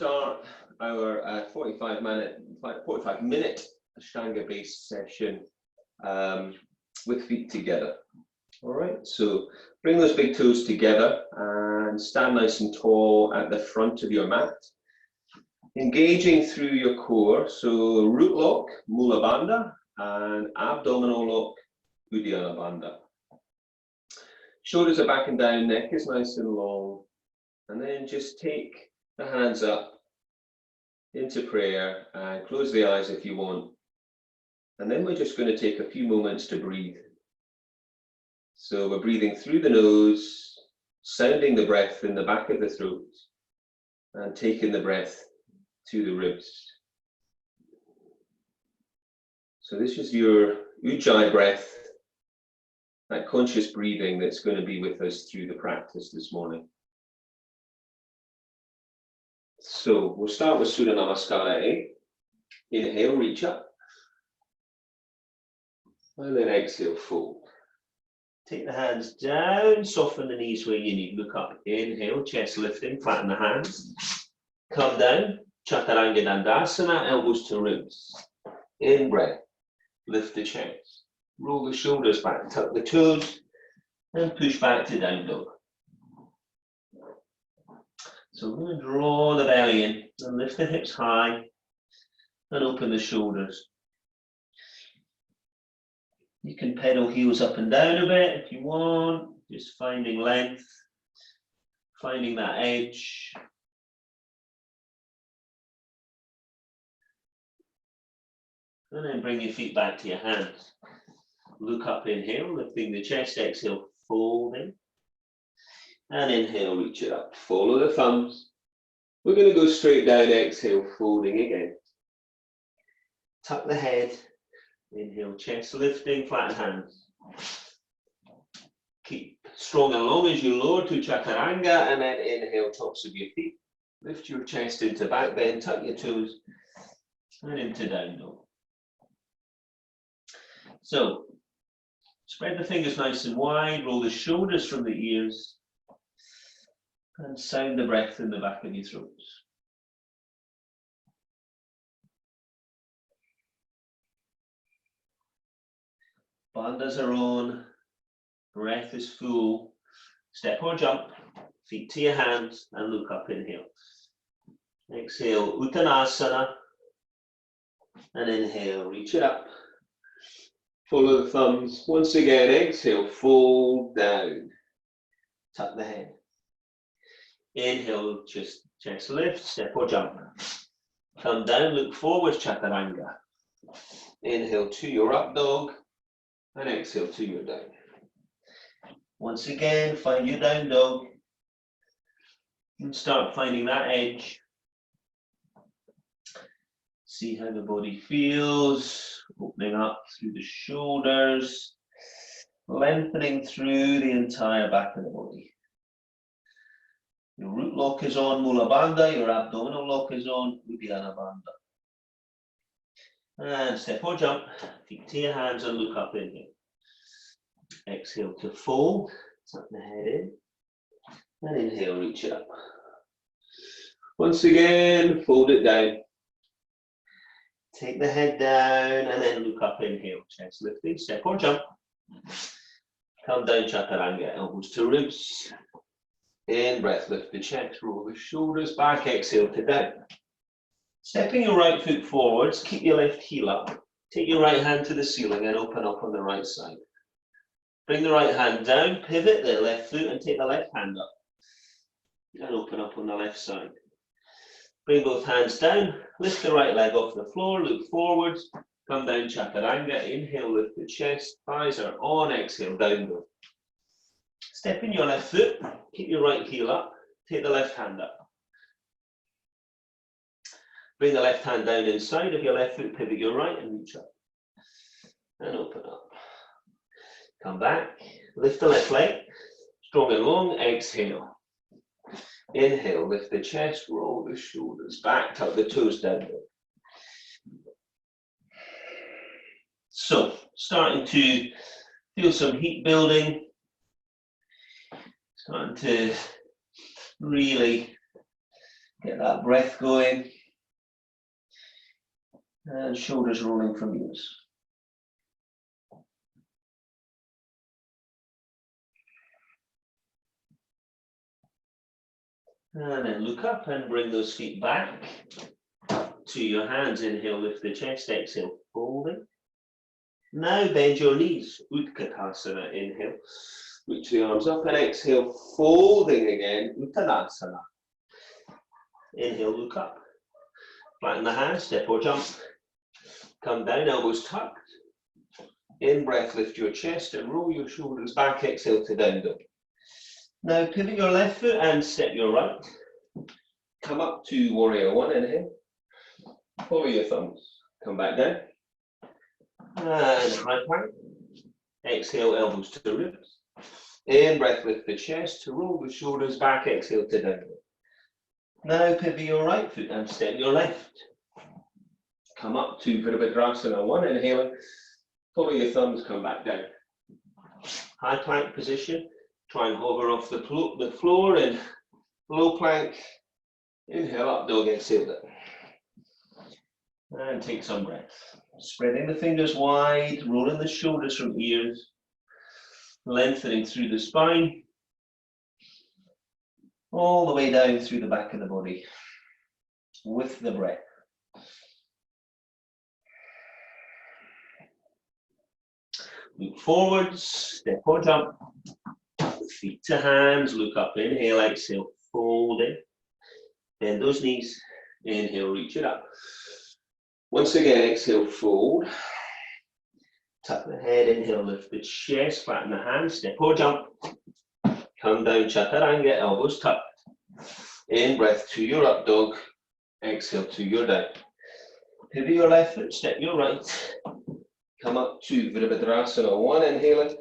start our 45-minute Ashtanga-based session with feet together. All right, so bring those big toes together and stand nice and tall at the front of your mat. Engaging through your core, so root lock, Mula Bandha, and abdominal lock, Uddiyana Bandha. Shoulders are back and down, neck is nice and long. And then just take the hands up into prayer and close the eyes if you want. And then we're just going to take a few moments to breathe. So we're breathing through the nose, sounding the breath in the back of the throat, and taking the breath to the ribs. So this is your Ujjayi breath, that conscious breathing that's going to be with us through the practice this morning. So we'll start with Surya Namaskara. Inhale, reach up. And then exhale, fold. Take the hands down, soften the knees where you need. Look up. Inhale, chest lifting, flatten the hands. Come down, Chaturanga Dandasana, elbows to ribs. In breath, lift the chest. Roll the shoulders back, tuck the toes, and push back to down dog. So we're going to draw the belly in and lift the hips high and open the shoulders. You can pedal heels up and down a bit if you want, just finding length, finding that edge. And then bring your feet back to your hands. Look up, inhale, lifting the chest, exhale, folding. And inhale, reach it up. Follow the thumbs. We're going to go straight down, exhale, folding again. Tuck the head. Inhale, chest lifting, flatten hands. Keep strong and long as you lower to Chaturanga, and then inhale, tops of your feet. Lift your chest into back bend, tuck your toes, and into down dog. So, spread the fingers nice and wide, roll the shoulders from the ears, and sound the breath in the back of your throats. Bandhas are on, breath is full. Step or jump, feet to your hands, and look up, inhale. Exhale, Uttanasana, and inhale, reach it up. Follow the thumbs. Once again, exhale, fold down. Tuck the head. Inhale, just chest lift, step or jump. Come down, look forward, Chaturanga. Inhale to your up dog, and exhale to your down. Once again, find your down dog. And start finding that edge. See how the body feels, opening up through the shoulders, lengthening through the entire back of the body. Your root lock is on, Mula Bandha, your abdominal lock is on, Uddiyana Bandha. And step or jump, feet to your hands and look up, inhale. Exhale to fold, tuck the head in, and inhale, reach it up. Once again, fold it down. Take the head down and then look up, inhale, chest lifting, step or jump. Come down, Chaturanga, elbows to ribs. In breath, lift the chest, roll the shoulders back, exhale to down. Stepping your right foot forwards, keep your left heel up. Take your right hand to the ceiling and open up on the right side. Bring the right hand down, pivot the left foot and take the left hand up. And open up on the left side. Bring both hands down, lift the right leg off the floor, look forwards, come down Chaturanga, inhale, lift the chest, thighs are on, exhale, down dog. Step in your left foot, keep your right heel up, take the left hand up. Bring the left hand down inside of your left foot, pivot your right and reach up. And open up. Come back, lift the left leg, strong and long, exhale. Inhale, lift the chest, roll the shoulders back, tuck the toes down. So, starting to feel some heat building. Starting to really Get that breath going. And shoulders rolling from ears. And then look up and bring those feet back to your hands. Inhale, lift the chest, exhale, folding. Now bend your knees, Utkatasana, inhale. Reach the arms up and exhale, folding again, Uttanasana. Inhale, look up. Flatten the hands, step or jump. Come down, elbows tucked. In breath, lift your chest and roll your shoulders back, exhale to down dog. Now pivot your left foot and step your right. Come up to warrior one, inhale. Follow your thumbs. Come back down. And high plank. Exhale, elbows to ribs. In breath, lift the chest to roll the shoulders back, exhale to down dog. Now pivot your right foot and step your left. Come up to Virabhadrasana one, inhaling. Follow your thumbs, come back down. High plank position. Try and hover off the floor in low plank. Inhale, up dog, exhale down. And take some breath. Spreading the fingers wide, rolling the shoulders from ears, lengthening through the spine, all the way down through the back of the body with the breath. Look forwards, step or jump. Feet to hands, look up, inhale, exhale, folding. Bend those knees, inhale, reach it up. Once again, exhale, fold. Tuck the head, inhale, lift the chest, flatten the hands, step or jump. Come down, chaturanga, elbows tucked. In breath to your up dog, exhale to your down. Pivot your left foot, step your right. Come up to Virabhadrasana one, inhaling.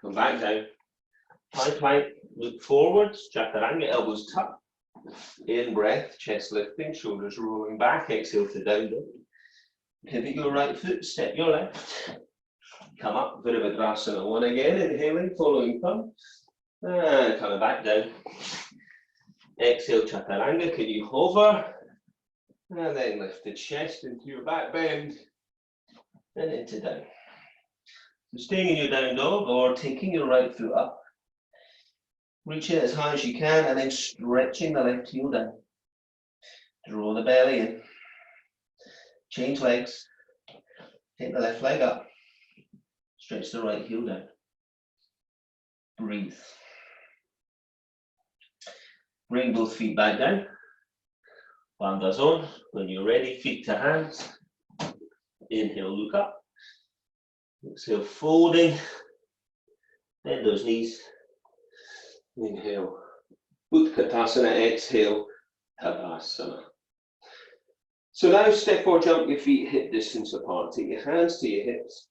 Come back down. High plank, look forwards, chaturanga, elbows tucked. In breath, chest lifting, shoulders rolling back, exhale to down dog. Pivot your right foot, step your left. Come up, Virabhadrasana one again, inhaling, following thumb. And coming back down. Exhale, chaturanga, can you hover? And then lift the chest into your back bend. And into down. So staying in your down dog or taking your right foot up. Reach it as high as you can and then stretching the left heel down. Draw the belly in. Change legs. Take the left leg up. Stretch the right heel down. Breathe. Bring both feet back down. Bandhas on. When you're ready, feet to hands. Inhale, look up. Exhale, folding. Bend those knees. Inhale, Utkatasana, exhale, Tadasana. So now step or jump your feet hip distance apart. Take your hands to your hips.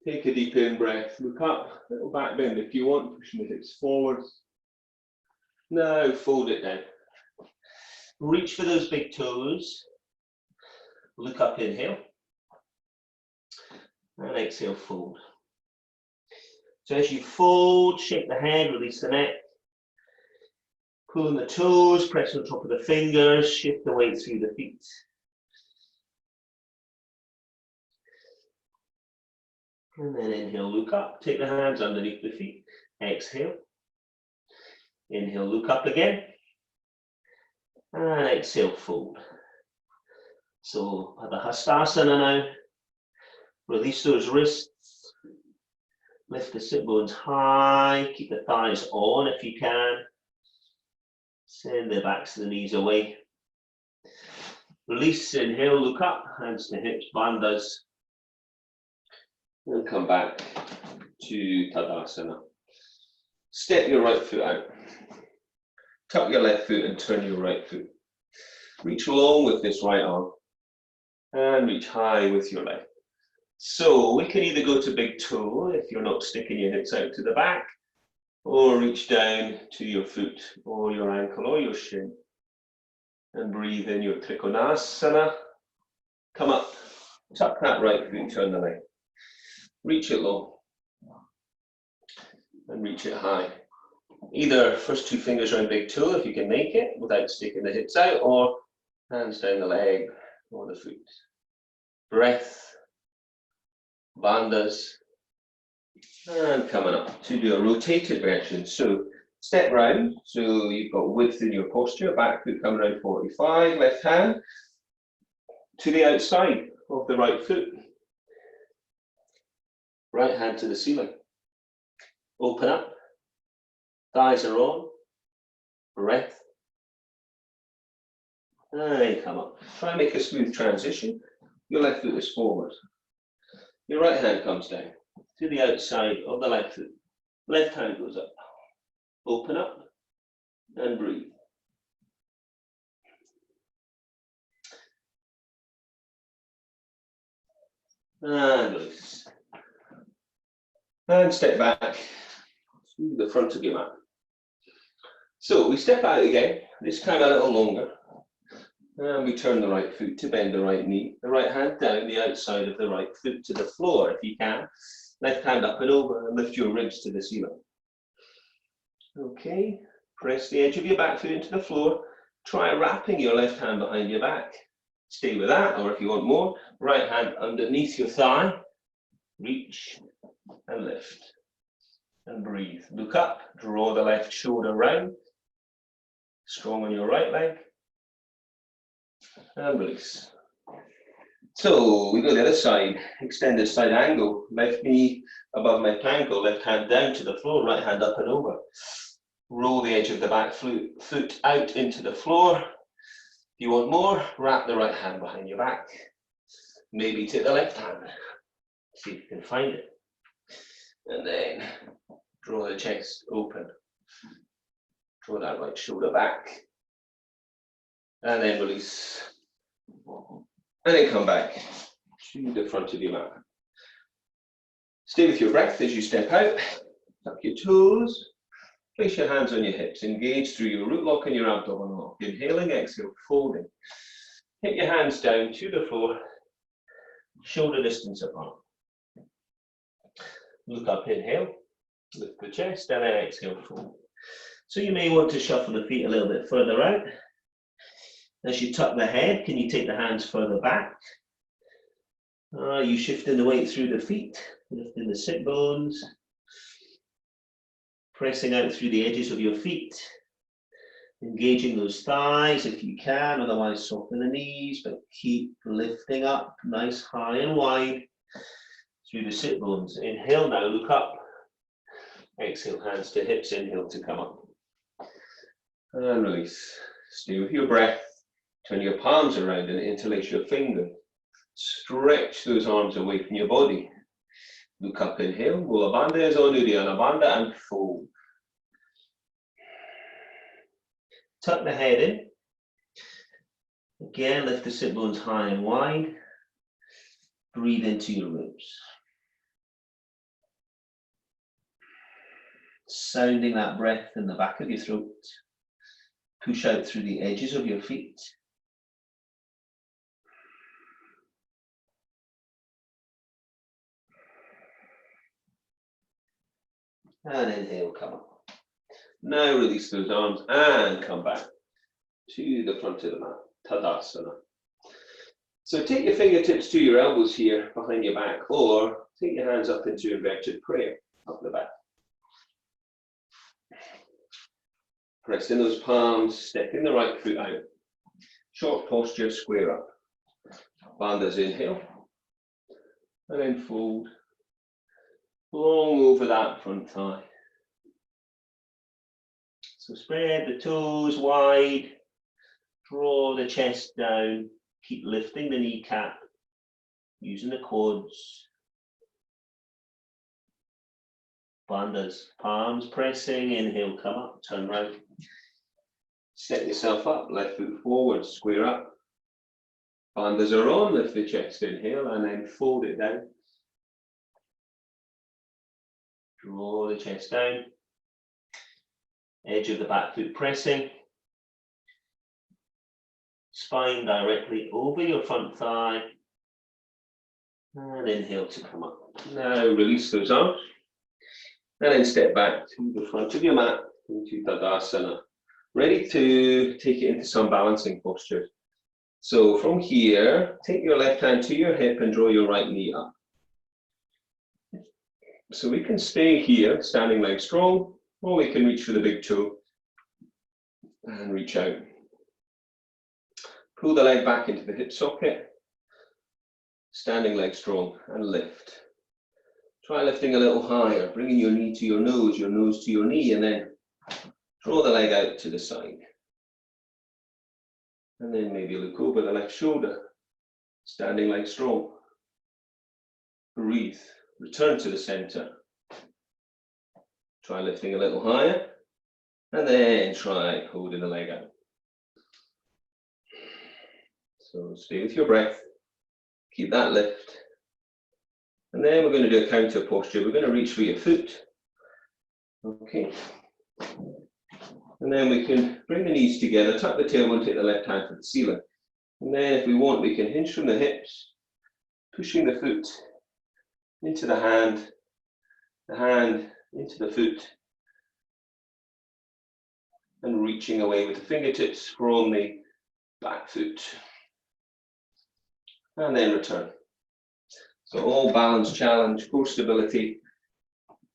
Take a deep in breath. Look up, little back bend if you want, pushing the hips forwards. Now fold it down. Reach for those big toes. Look up, inhale. And exhale, fold. So as you fold, shake the head, release the neck. Pulling the toes, press on top of the fingers, shift the weight through the feet. And then inhale, look up, take the hands underneath the feet. Exhale. Inhale, look up again. And exhale, fold. So Padahastasana now. Release those wrists. Lift the sit bones high. Keep the thighs on if you can. Send the backs of the knees away. Release, inhale, look up. Hands to hips, bandhas. And come back to Tadasana. Step your right foot out. Tuck your left foot and turn your right foot. Reach long with this right arm. And reach high with your left. So we can either go to big toe if you're not sticking your hips out to the back, or reach down to your foot or your ankle or your shin. And breathe in your Trikonasana. Come up, tuck that right foot, turn the left. Reach it low. And reach it high. Either first 2 fingers around big toe if you can make it without sticking the hips out, or hands down the leg or the foot. Breath, bandhas, and coming up to do a rotated version. So step round, so you've got width in your posture, back foot coming around 45, left hand to the outside of the right foot. Right hand to the ceiling. Open up, thighs are on, breath, and then come up. Try and make a smooth transition. Your left foot is forward. Your right hand comes down to the outside of the left foot. Left hand goes up. Open up and breathe. And release. And step back to the front of your mat. So we step out again, this time a little longer. And we turn the right foot to bend the right knee. The right hand down the outside of the right foot to the floor if you can. Left hand up and over and lift your ribs to the ceiling. Okay, press the edge of your back foot into the floor. Try wrapping your left hand behind your back. Stay with that, or if you want more, right hand underneath your thigh. Reach and lift. And breathe. Look up, draw the left shoulder round. Strong on your right leg. And release. So we go the other side, extended side angle, left knee above left ankle, left hand down to the floor, right hand up and over. Roll the edge of the back foot out into the floor. If you want more, wrap the right hand behind your back. Maybe take the left hand. See if you can find it. And then draw the chest open. Draw that right shoulder back. And then release. And then come back to the front of your mat. Stay with your breath as you step out. Tuck your toes. Place your hands on your hips. Engage through your root lock and your abdomen lock. Inhaling, exhale, folding. Hit your hands down to the floor. Shoulder distance apart. Look up, inhale. Lift the chest and then exhale, fold. So you may want to shuffle the feet a little bit further out. As you tuck the head, can you take the hands further back? You shifting the weight through the feet, lifting the sit bones, pressing out through the edges of your feet, engaging those thighs if you can, otherwise soften the knees, but keep lifting up, nice high and wide through the sit bones. Inhale now, look up. Exhale, hands to hips, inhale to come up. And release. Stay with your breath. Turn your palms around and interlace your fingers. Stretch those arms away from your body. Look up, inhale. Mula Bandha is on Uddiyana Bandha and fold. Tuck the head in. Again, lift the sit bones high and wide. Breathe into your ribs. Sounding that breath in the back of your throat. Push out through the edges of your feet. And inhale, come up. Now release those arms and come back to the front of the mat, Tadasana. So take your fingertips to your elbows here behind your back, or take your hands up into inverted prayer, up the back. Press in those palms, stepping the right foot out. Short posture, square up. Bandhas, inhale. And then fold. Long over that front thigh. So spread the toes wide. Draw the chest down. Keep lifting the kneecap. Using the quads. Bandhas, palms pressing. Inhale, come up, turn round. Set yourself up, left foot forward, square up. Bandhas are on, lift the chest, inhale, and then fold it down. Draw the chest down. Edge of the back foot pressing. Spine directly over your front thigh. And inhale to come up. Now release those arms. And then step back to the front of your mat. into Tadasana. Ready to take it into some balancing postures. So from here, take your left hand to your hip and draw your right knee up. So we can stay here, standing leg strong, or we can reach for the big toe and reach out. Pull the leg back into the hip socket, standing leg strong, and lift. Try lifting a little higher, bringing your knee to your nose to your knee, and then draw the leg out to the side. And then maybe look over the left shoulder, standing leg strong. Breathe, return to the center. Try lifting a little higher, and then try holding the leg out. So stay with your breath, keep that lift. And then we're going to do a counter posture. We're going to reach for your foot. Okay. And then we can bring the knees together, tuck the tailbone, take the left hand to the ceiling. And then if we want, we can hinge from the hips, pushing the foot into the hand into the foot, and reaching away with the fingertips from the back foot. And then return. So all balance, challenge, core stability,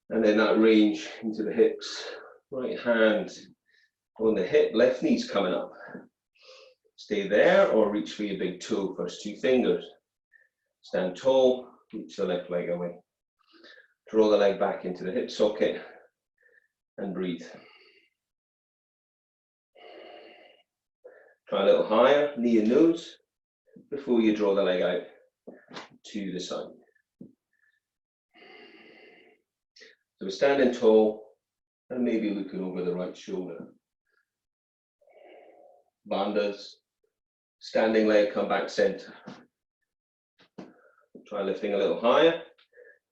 and then that range into the hips. Right hand on the hip, left knee's coming up. Stay there or reach for your big toe, first two fingers. Stand tall, reach the left leg away. Draw the leg back into the hip socket and breathe. Try a little higher, knee and nose, before you draw the leg out to the side. So we're standing tall and maybe looking over the right shoulder. Bandhas, standing leg, come back center. Try lifting a little higher,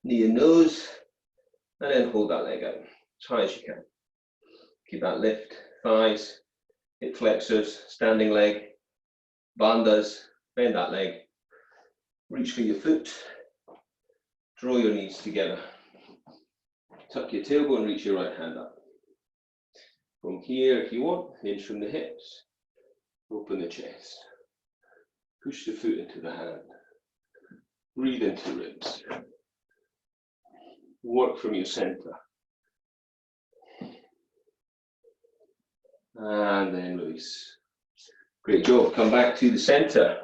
knee and nose, and then hold that leg out as high as you can. Keep that lift, thighs, hip flexors, standing leg, bandhas, bend that leg, reach for your foot, draw your knees together, tuck your tailbone, reach your right hand up. From here, if you want, hinge from the hips, open the chest, push the foot into the hand, breathe into ribs, work from your center, and then release. Great job, come back to the center.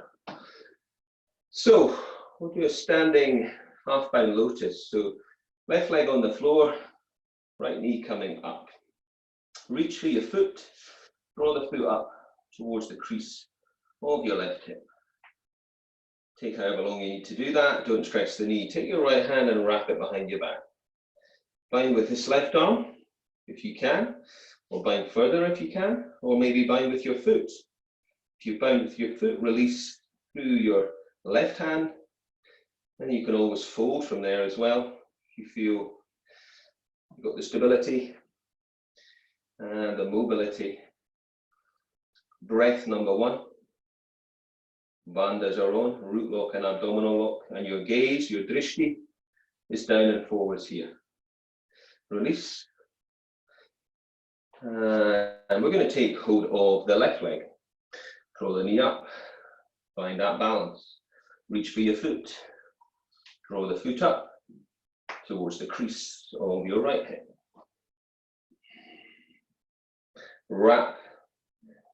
So we'll do a standing half bound lotus. So left leg on the floor, right knee coming up. Reach for your foot, draw the foot up towards the crease of your left hip. Take however long you need to do that, don't stretch the knee. Take your right hand and wrap it behind your back. Bind with this left arm, if you can, or bind further if you can, or maybe bind with your foot. If you bind with your foot, release through your left hand, and you can always fold from there as well. If you feel you've got the stability and the mobility. Breath number one. Bandhas are on, root lock and abdominal lock, and your gaze, your drishti, is down and forwards here. Release. And we're going to take hold of the left leg. Draw the knee up, find that balance. Reach for your foot. Draw the foot up towards the crease of your right hip. Wrap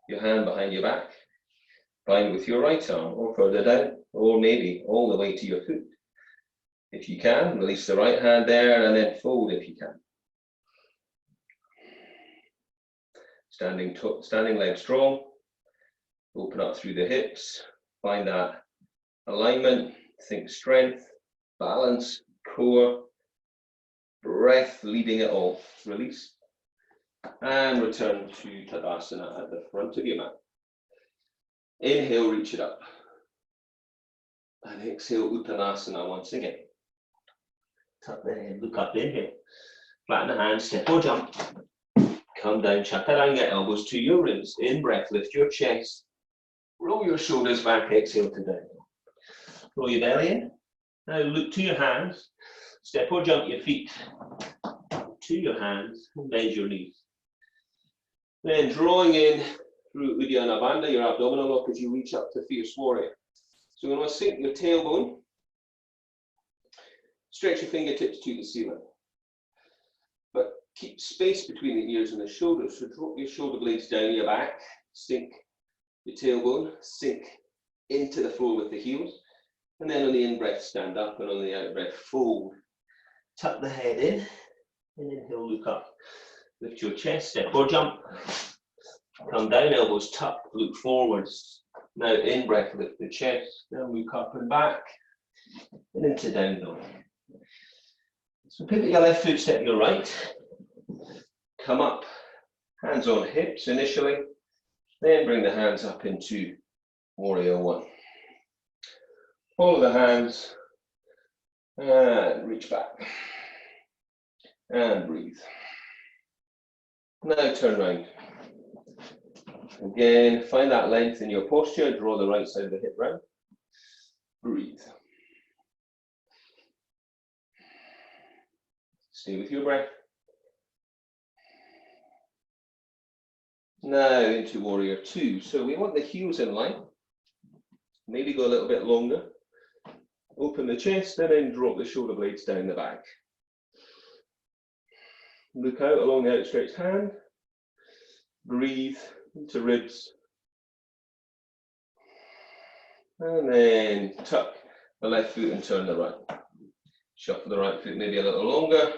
your hand behind your back. Bind with your right arm or further down, or maybe all the way to your foot. If you can, release the right hand there and then fold if you can. Standing leg strong. Open up through the hips. Find that alignment. Think strength, balance, core, breath leading it all. Release. And return to Tadasana at the front of your mat. Inhale, reach it up. And exhale, Uttanasana once again. Tuck the head, look up, inhale. Flatten the hands, step or jump. Come down, chaturanga, elbows to your ribs. In breath, lift your chest. Roll your shoulders back, exhale to down. Roll your belly in. Now look to your hands. Step or jump your feet to your hands and bend your knees. Then drawing in through Uddiyana Bandha, your abdominal lock, as you reach up to Fierce Warrior. So you're going to sink your tailbone, stretch your fingertips to the ceiling. But keep space between the ears and the shoulders. So drop your shoulder blades down your back, sink your tailbone, sink into the floor with the heels. And then on the in-breath, stand up, and on the out-breath, fold. Tuck the head in, and inhale, look up. Lift your chest, step or jump. Come down, elbows tucked, look forwards. Now in-breath, lift the chest, then look up and back, and into down dog. So pivot your left foot, step your right. Come up, hands on hips initially, then bring the hands up into Warrior One. Follow the hands, and reach back, and breathe. Now turn round. Again, find that length in your posture, draw the right side of the hip round. Breathe. Stay with your breath. Now into Warrior Two. So we want the heels in line. Maybe go a little bit longer. Open the chest and then drop the shoulder blades down the back. Look out along the outstretched hand. Breathe into ribs. And then tuck the left foot and turn the right. Shuffle the right foot maybe a little longer.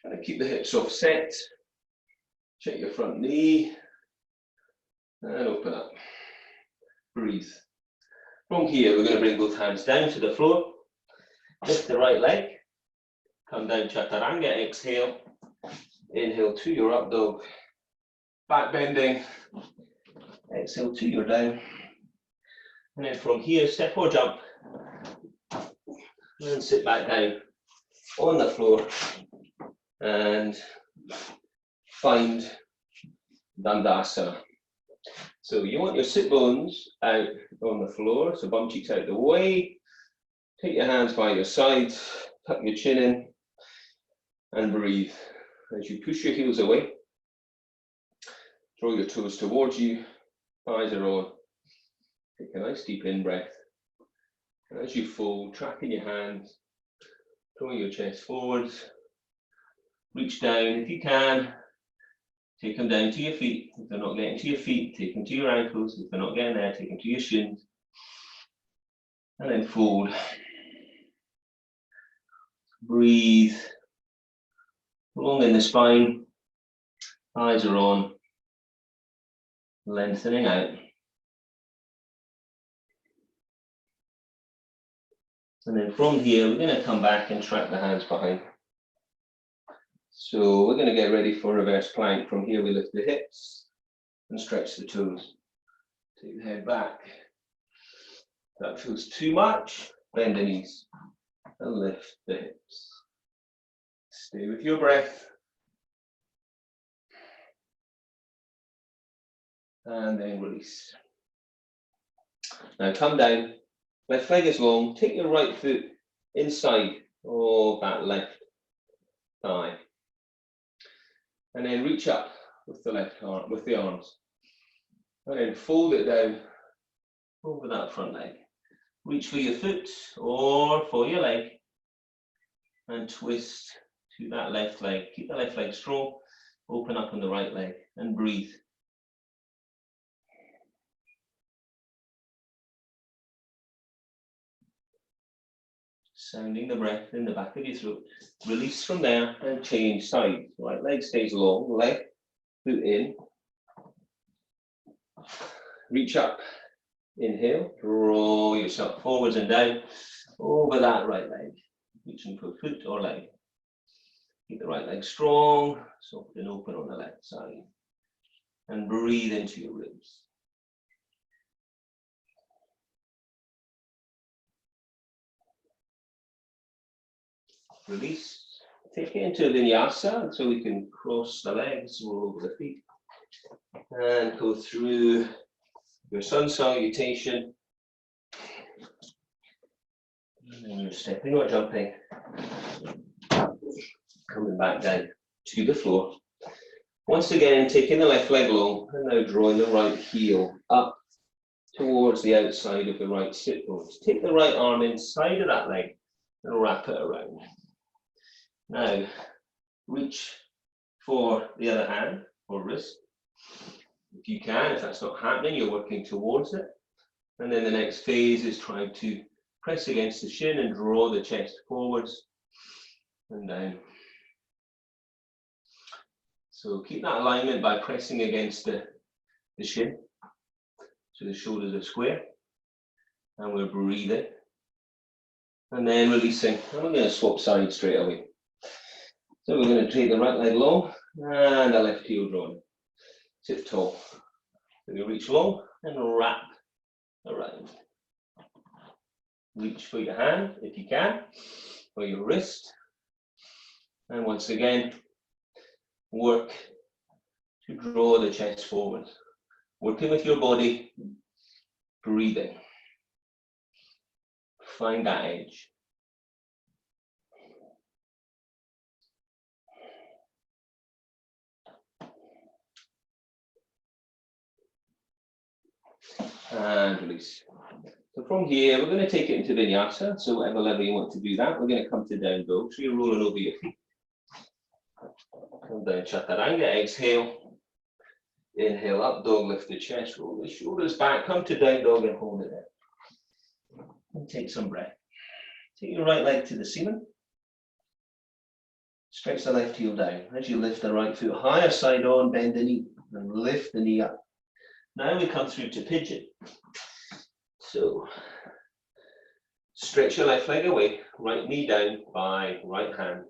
Try to keep the hips offset. Check your front knee. And open up. Breathe. From here, we're going to bring both hands down to the floor. Lift the right leg. Come down Chaturanga. Exhale. Inhale to your up dog. Back bending. Exhale to your down. And then from here, step or jump. And sit back down on the floor. And find Dandasana. So you want your sit bones out on the floor, so bum cheeks out the way. Take your hands by your sides, tuck your chin in, and breathe. As you push your heels away, draw your toes towards you, eyes are on. Take a nice deep in-breath. And as you fold, tracking your hands, drawing your chest forwards, reach down if you can. Take them down to your feet. If they're not getting to your feet, take them to your ankles. If they're not getting there, take them to your shins. And then fold. Breathe. Long in the spine. Eyes are on. Lengthening out. And then from here, we're going to come back and track the hands behind. So we're going to get ready for reverse plank. From here, we lift the hips and stretch the toes. Take the head back. If that feels too much, bend the knees and lift the hips. Stay with your breath. And then release. Now come down. Left leg is long. Take your right foot inside of that left thigh. And then reach up with the left arm, with the arms. And then fold it down over that front leg. Reach for your foot or for your leg. And twist to that left leg. Keep the left leg strong. Open up on the right leg and breathe. Sounding the breath in the back of your throat. Release from there and change sides. Right leg stays long, leg, foot in. Reach up, inhale, draw yourself forwards and down over that right leg. Reaching for foot or leg. Keep the right leg strong, soft and open on the left side. And breathe into your ribs. Release. Take it into vinyasa so we can cross the legs, roll over the feet. And go through your sun salutation. And then you're stepping or jumping. Coming back down to the floor. Once again, taking the left leg long and now drawing the right heel up towards the outside of the right sit bones. Take the right arm inside of that leg and wrap it around. Now, reach for the other hand or wrist. If you can, if that's not happening, you're working towards it. And then the next phase is trying to press against the shin and draw the chest forwards and down. So keep that alignment by pressing against the shin. So the shoulders are square. And we're breathing. And then releasing. And we're going to swap sides straight away. So we're going to take the right leg long and the left heel drawn. Sit tall. We're going to reach long and wrap around. Reach for your hand if you can, or your wrist. And once again, work to draw the chest forward. Working with your body, breathing. Find that edge. And release. So from here, we're going to take it into vinyasa. So whatever level you want to do that, we're going to come to down dog. So you're rolling over your feet. Come down, chaturanga, exhale. Inhale, up dog, lift the chest, roll the shoulders back, come to down dog and hold it there. And take some breath. Take your right leg to the ceiling. Stretch the left heel down. As you lift the right foot higher, side on, bend the knee and lift the knee up. Now we come through to pigeon. So stretch your left leg away, right knee down by right hand,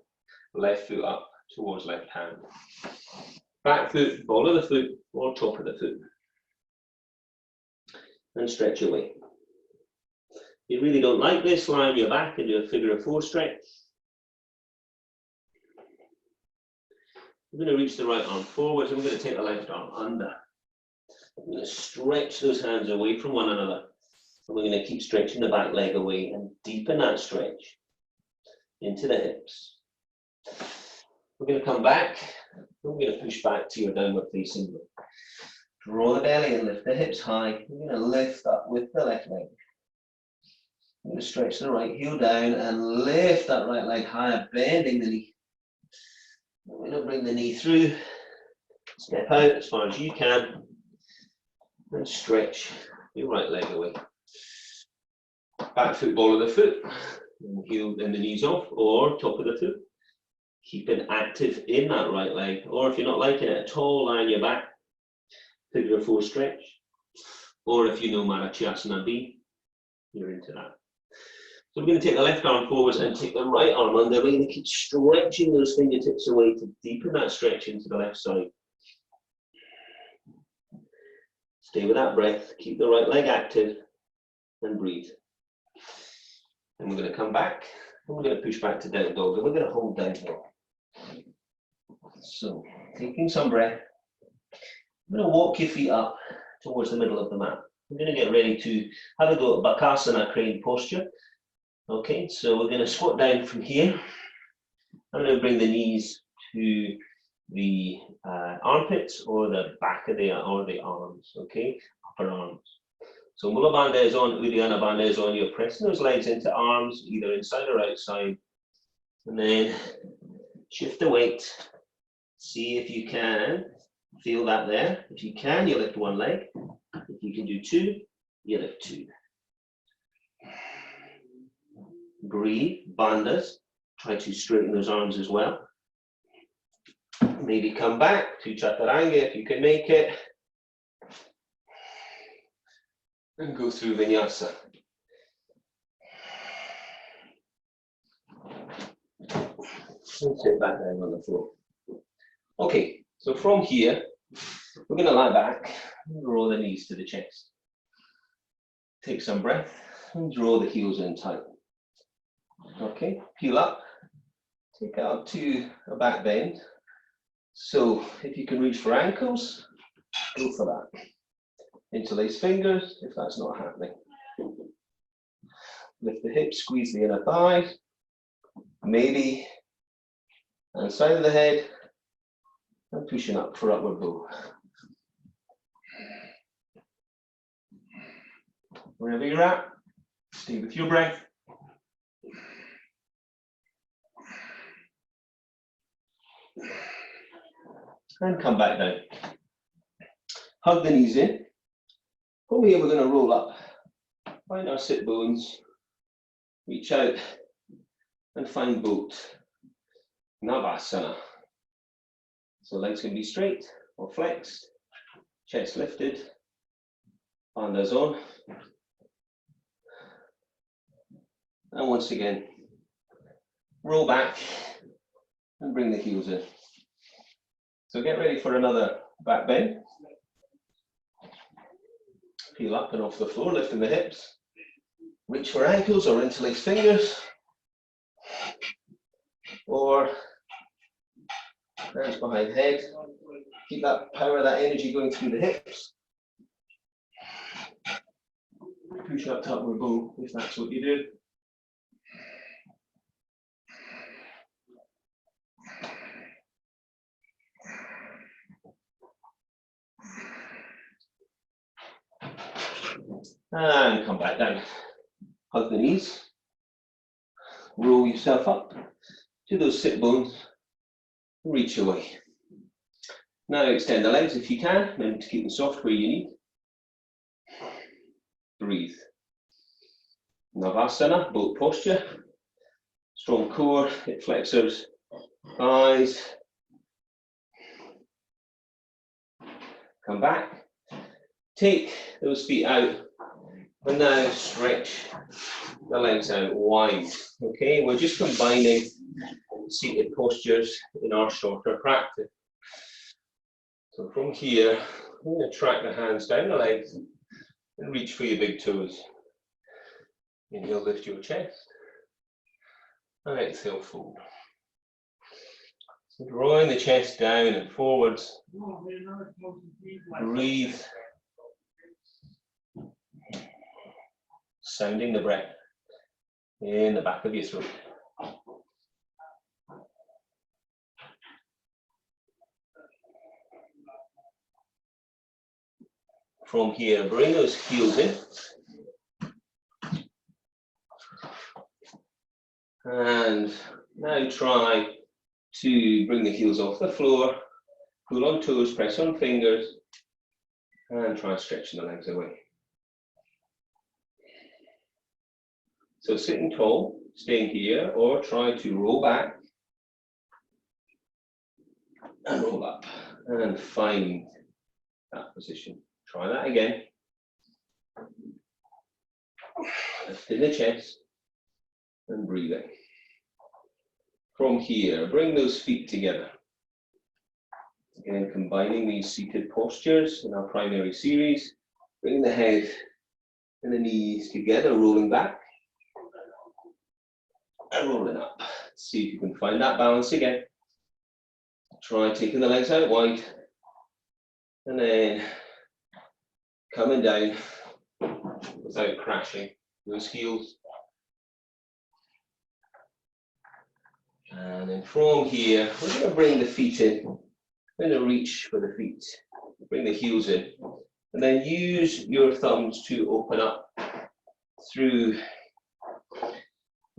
left foot up towards left hand. Back foot, ball of the foot or top of the foot. And stretch away. If you really don't like this, lie on your back and do a figure of four stretch. We're going to reach the right arm forwards and we're going to take the left arm under. We're going to stretch those hands away from one another. And we're going to keep stretching the back leg away and deepen that stretch into the hips. We're going to come back. We're going to push back to your downward facing dog. Draw the belly and lift the hips high. We're going to lift up with the left leg. We're going to stretch the right heel down and lift that right leg higher, bending the knee. We're going to bring the knee through. Step out as far as you can. And stretch your right leg away. Back foot, ball of the foot. And heel and the knees off, or top of the foot. Keep it active in that right leg. Or if you're not liking it at all, lie on your back. Figure of four stretch. Or if you know Marachyasana B, you're into that. So we're going to take the left arm forwards and take the right arm under. We're going to keep stretching those fingertips away to deepen that stretch into the left side. Stay with that breath. Keep the right leg active and breathe. And we're going to come back and we're going to push back to down dog. And we're going to hold down dog. So taking some breath. I'm going to walk your feet up towards the middle of the mat. We're going to get ready to have a go at Bakasana crane posture. Okay, so we're going to squat down from here. I'm going to bring the knees to the armpits or the back of the arms. Okay, upper arms. So Mula Bandha is on, Uddiyana Bandha is on. You're pressing those legs into arms, either inside or outside, and then shift the weight. See if you can feel that there. If you can, you lift one leg. If you can do two, you lift two. Breathe, bandhas. Try to straighten those arms as well. Maybe come back to chaturanga if you can make it. And go through vinyasa. And sit back down on the floor. Okay, so from here, we're going to lie back and draw the knees to the chest. Take some breath and draw the heels in tight. Okay, peel up, take it up to a back bend. So if you can reach for ankles, go for that. Interlace fingers if that's not happening. Lift the hips, squeeze the inner thighs. Maybe and side of the head. and pushing up for upward bow. Wherever you're at, stay with your breath. And come back down. Hug the knees in. From here, we're going to roll up. Find our sit bones. Reach out and find boat. Navasana. So legs can be straight or flexed. Chest lifted. Bandhas on. And once again, roll back and bring the heels in. So get ready for another back bend. Peel up and off the floor, lifting the hips. Reach for ankles or interlace fingers. Or hands behind head. Keep that power, that energy going through the hips. Push up to upward bow if that's what you do. And come back down. Hug the knees. Roll yourself up to those sit bones. Reach away. Now extend the legs if you can. Remember to keep them soft where you need. Breathe. Navasana, boat posture. Strong core, hip flexors, thighs. Come back. Take those feet out. And now stretch the legs out wide. Okay, we're just combining seated postures in our shorter practice. So from here, I'm going to track the hands down the legs and reach for your big toes. Inhale, lift your chest. And exhale, fold. So drawing the chest down and forwards. Breathe. Sounding the breath in the back of your throat. From here, bring those heels in. And now try to bring the heels off the floor. Pull on toes, press on fingers, and try stretching the legs away. So sitting tall, staying here, or try to roll back and roll up and find that position. Try that again. Lifting the chest and breathing. From here, bring those feet together. Again, combining these seated postures in our primary series. Bring the head and the knees together, rolling back. And rolling up. See if you can find that balance again. Try taking the legs out wide. And then coming down without crashing those heels. And then from here, we're going to bring the feet in. We're going to reach for the feet. Bring the heels in. And then use your thumbs to open up through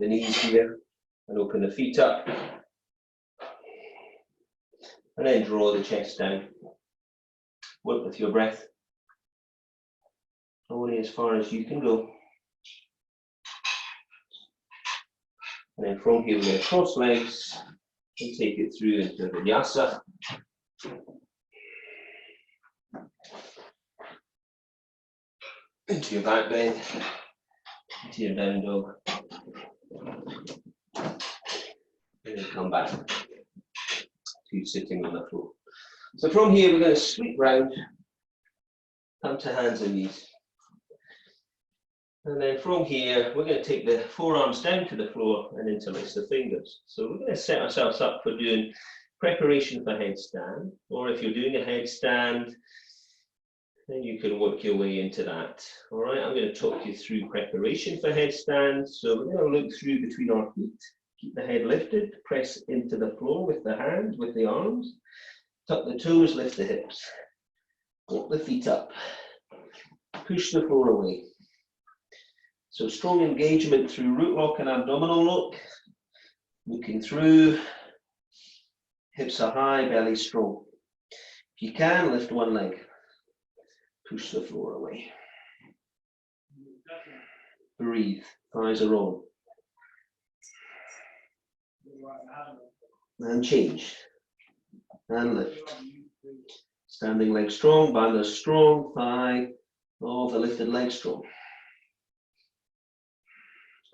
the knees here and open the feet up. And then draw the chest down. Work with your breath. Only as far as you can go. And then from here, we're going to cross legs and take it through into vinyasa. Into your back bend, into your down dog. And then come back to sitting on the floor. So from here, we're going to sweep round, come to hands and knees. And then from here, we're going to take the forearms down to the floor and interlace the fingers. So we're going to set ourselves up for doing preparation for headstand, or if you're doing a headstand, then you can work your way into that. All right, I'm going to talk you through preparation for headstand. So we're going to look through between our feet, keep the head lifted, press into the floor with the hand, with the arms. Tuck the toes, lift the hips. Walk the feet up. Push the floor away. So strong engagement through root lock and abdominal lock. Looking through. Hips are high, belly strong. If you can, lift one leg. Push the floor away. Breathe. Thighs are on. And change. And lift. Standing leg strong, bandha strong, thigh of the lifted leg strong.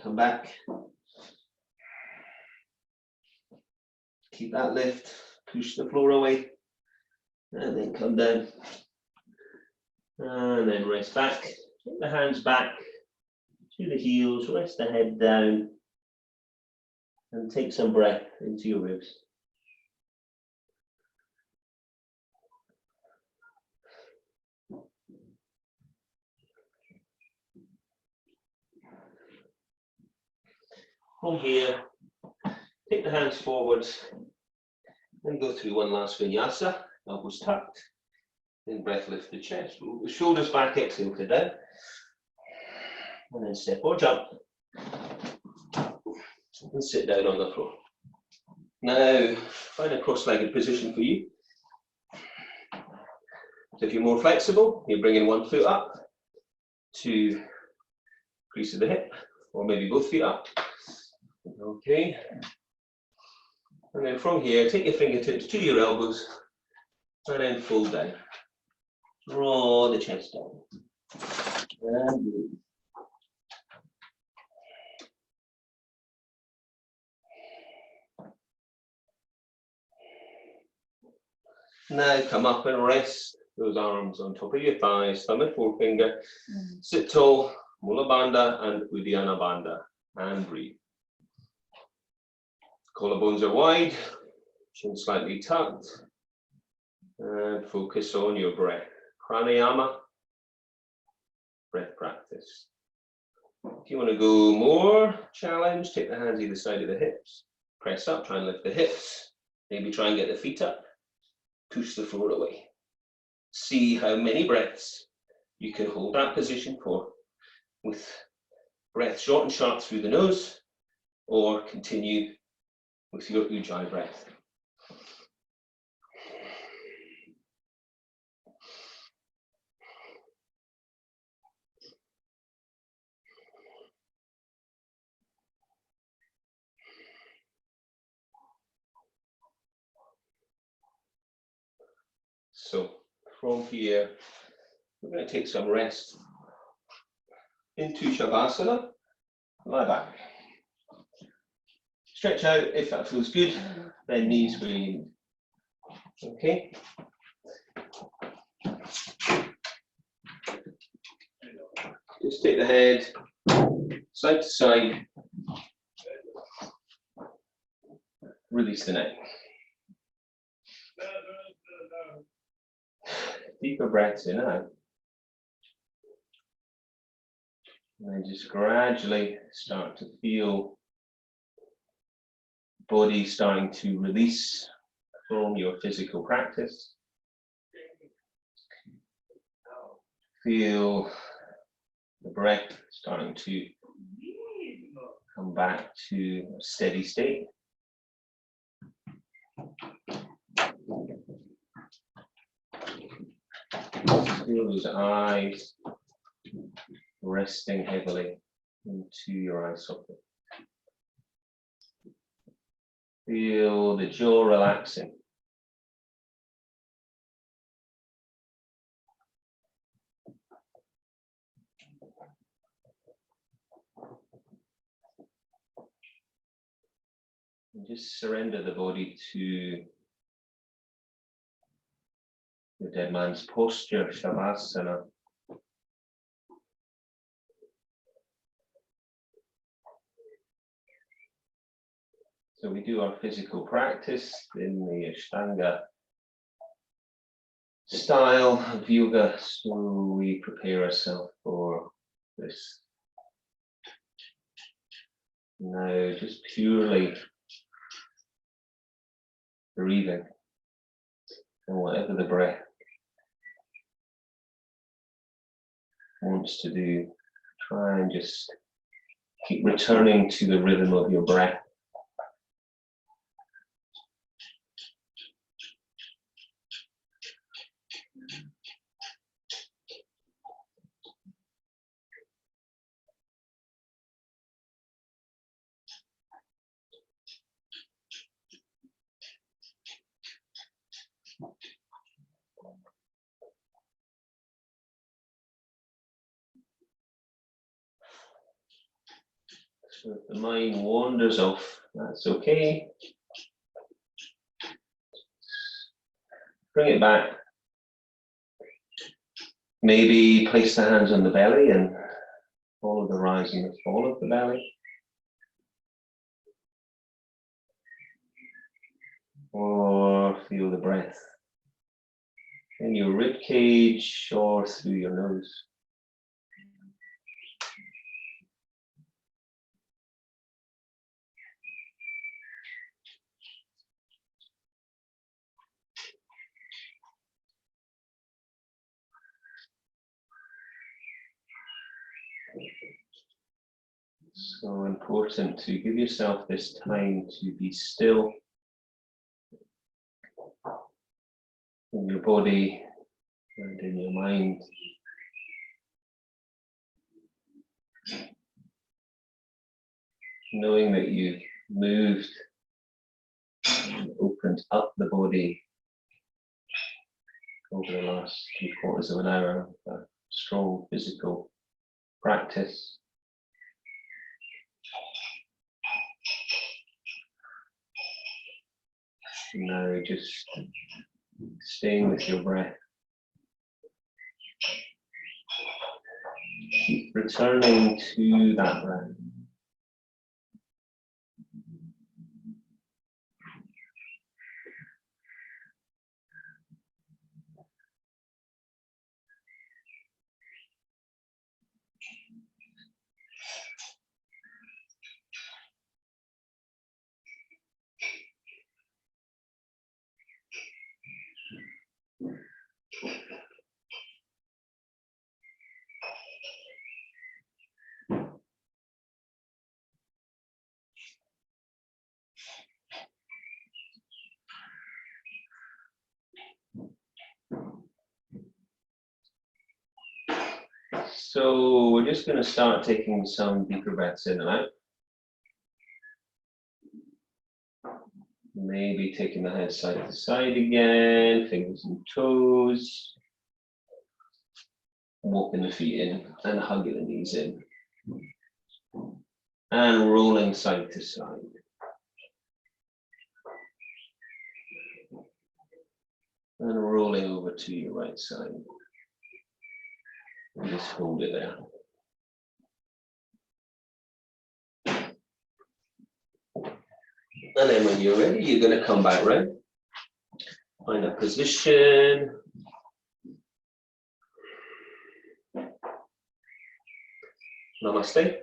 Come back. Keep that lift. Push the floor away. And then come down. And then rest back. Take the hands back to the heels. Rest the head down. And take some breath into your ribs. From here, take the hands forwards, then go through one last vinyasa, elbows tucked, then breath lift the chest, roll the shoulders back, exhale to down, and then step or jump, and sit down on the floor. Now, find a cross-legged position for you. So if you're more flexible, you're bringing one foot up to crease of the hip, or maybe both feet up. Okay, and then from here, take your fingertips to your elbows, and then fold down. Draw the chest down. And breathe. Now come up and rest those arms on top of your thighs, thumb and forefinger. Sit tall, Mula Bandha and Uddiyana Bandha, and breathe. Collarbones are wide, chin slightly tucked, and focus on your breath. Pranayama, breath practice. If you want to go more challenge, take the hands either side of the hips, press up, try and lift the hips, maybe try and get the feet up, push the floor away. See how many breaths you can hold that position for, with breath short and sharp through the nose, or continue with your Ujjayi breath. So from here, we're going to take some rest into Shavasana. Lie back. Stretch out if that feels good, bend knees where you need. Okay. Just take the head side to side. Release the neck. Deeper breaths in and out. And then just gradually start to feel the body starting to release from your physical practice. Feel the breath starting to come back to a steady state. Feel those eyes resting heavily into your eye socket. Feel the jaw relaxing. And just surrender the body to the dead man's posture, Shavasana. So we do our physical practice in the Ashtanga style of yoga, so we prepare ourselves for this. Now just purely breathing. And whatever the breath wants to do, try and just keep returning to the rhythm of your breath. So if the mind wanders off, that's okay. Bring it back. Maybe place the hands on the belly and follow the rise and the fall of the belly. Or feel the breath in your rib cage or through your nose. So important to give yourself this time to be still in your body and in your mind. Knowing that you've moved and opened up the body over the last 3/4 of an hour of a strong physical practice. Now just staying with your breath. Keep returning to that breath. So we're just going to start taking some deeper breaths in and out. Maybe taking the head side to side again, fingers and toes. Walking the feet in and hugging the knees in. And rolling side to side. And rolling over to your right side. And just hold it there. And then when you're ready, you're going to come back round. Find a position. Namaste.